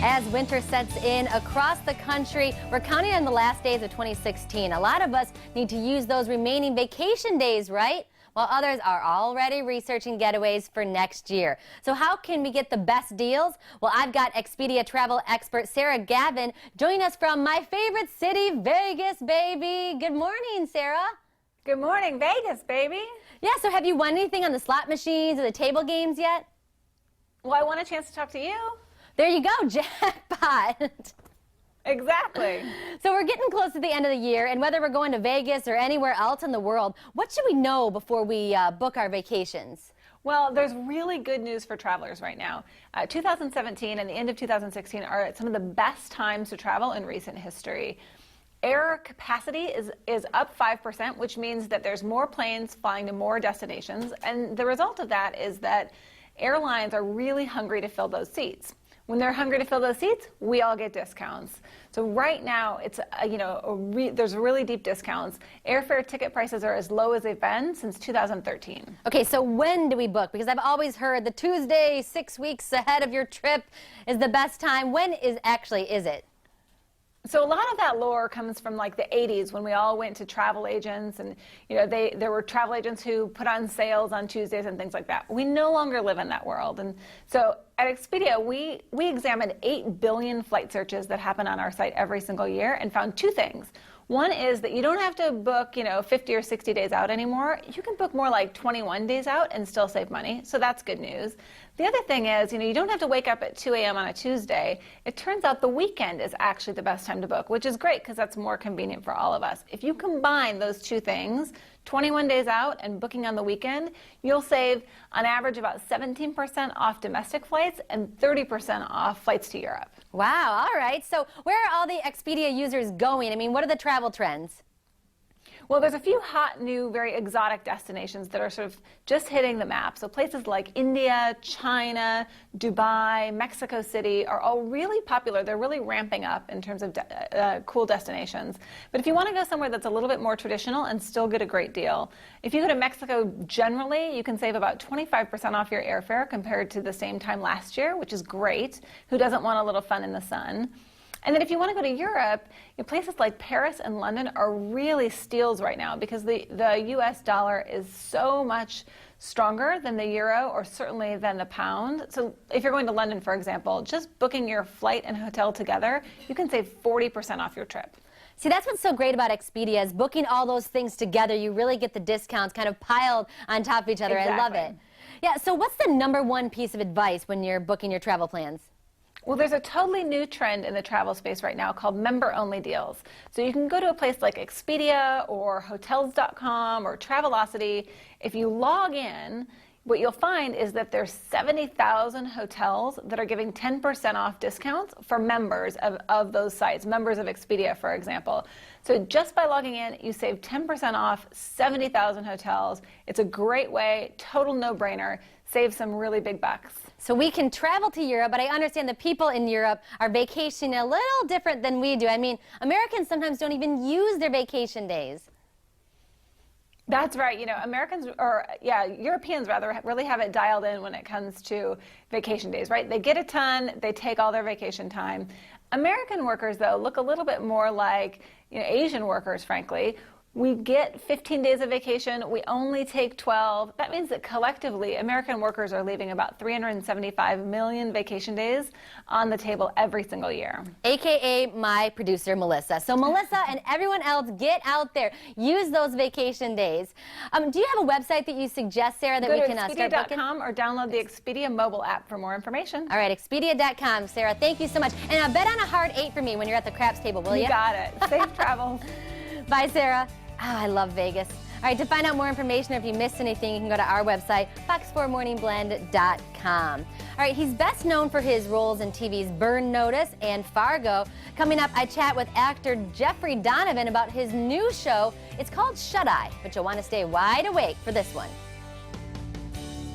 As winter sets in across the country, we're counting on the last days of 2016. A lot of us need to use those remaining vacation days, right? While others are already researching getaways for next year. So how can we get the best deals? Well, I've got Expedia travel expert Sarah Gavin joining us from my favorite city, Vegas, baby. Good morning, Sarah. Good morning, Vegas, baby. Yeah, so have you won anything on the slot machines or the table games yet? Well, I want a chance to talk to you. There you go, jackpot. Exactly. So we're getting close to the end of the year, and whether we're going to Vegas or anywhere else in the world, what should we know before we book our vacations? Well, there's really good news for travelers right now. 2017 and the end of 2016 are some of the best times to travel in recent history. Air capacity is up 5%, which means that there's more planes flying to more destinations, and the result of that is that airlines are really hungry to fill those seats. When they're hungry to fill those seats, we all get discounts. So right now, it's there's really deep discounts. Airfare ticket prices are as low as they've been since 2013. Okay, so when do we book? Because I've always heard the Tuesday 6 weeks ahead of your trip is the best time. When is it? So a lot of that lore comes from like the 80s when we all went to travel agents, and there were travel agents who put on sales on Tuesdays and things like that. We no longer live in that world. And so at Expedia, we examined 8 billion flight searches that happen on our site every single year and found two things. One is that you don't have to book, 50 or 60 days out anymore. You can book more like 21 days out and still save money. So that's good news. The other thing is, you don't have to wake up at 2 a.m. on a Tuesday. It turns out the weekend is actually the best time to book, which is great because that's more convenient for all of us. If you combine those two things, 21 days out and booking on the weekend, you'll save on average about 17% off domestic flights and 30% off flights to Europe. Wow, all right. So where are all the Expedia users going? I mean, what are the travel trends? Well, there's a few hot, new, very exotic destinations that are sort of just hitting the map. So places like India, China, Dubai, Mexico City are all really popular. They're really ramping up in terms of cool destinations. But if you want to go somewhere that's a little bit more traditional and still get a great deal, if you go to Mexico generally, you can save about 25% off your airfare compared to the same time last year, which is great. Who doesn't want a little fun in the sun? And then if you want to go to Europe, places like Paris and London are really steals right now because the US dollar is so much stronger than the euro or certainly than the pound. So if you're going to London, for example, just booking your flight and hotel together, you can save 40% off your trip. See, that's what's so great about Expedia is booking all those things together. You really get the discounts kind of piled on top of each other. Exactly. I love it. Yeah, so what's the #1 piece of advice when you're booking your travel plans? Well, there's a totally new trend in the travel space right now called member-only deals. So you can go to a place like Expedia or Hotels.com or Travelocity. If you log in, what you'll find is that there's 70,000 hotels that are giving 10% off discounts for members of those sites, members of Expedia, for example. So just by logging in, you save 10% off 70,000 hotels. It's a great way, total no-brainer, save some really big bucks. So we can travel to Europe, but I understand the people in Europe are vacationing a little different than we do. I mean, Americans sometimes don't even use their vacation days. That's right. Europeans rather really have it dialed in when it comes to vacation days, right? They get a ton, they take all their vacation time. American workers, though, look a little bit more like Asian workers, frankly. We get 15 days of vacation. We only take 12. That means that collectively, American workers are leaving about 375 million vacation days on the table every single year. AKA my producer, Melissa. So Melissa and everyone else, get out there. Use those vacation days. Do you have a website that you suggest, Sarah, that we can start booking? Expedia.com or download the Expedia mobile app for more information. All right, Expedia.com. Sarah, thank you so much. And bet on a hard 8 for me when you're at the craps table, will you? You got it. Safe travels. Bye, Sarah. Oh, I love Vegas. All right, to find out more information, if you missed anything, you can go to our website, fox4morningblend.com. All right, he's best known for his roles in TV's Burn Notice and Fargo. Coming up, I chat with actor Jeffrey Donovan about his new show. It's called Shut Eye, but you'll want to stay wide awake for this one.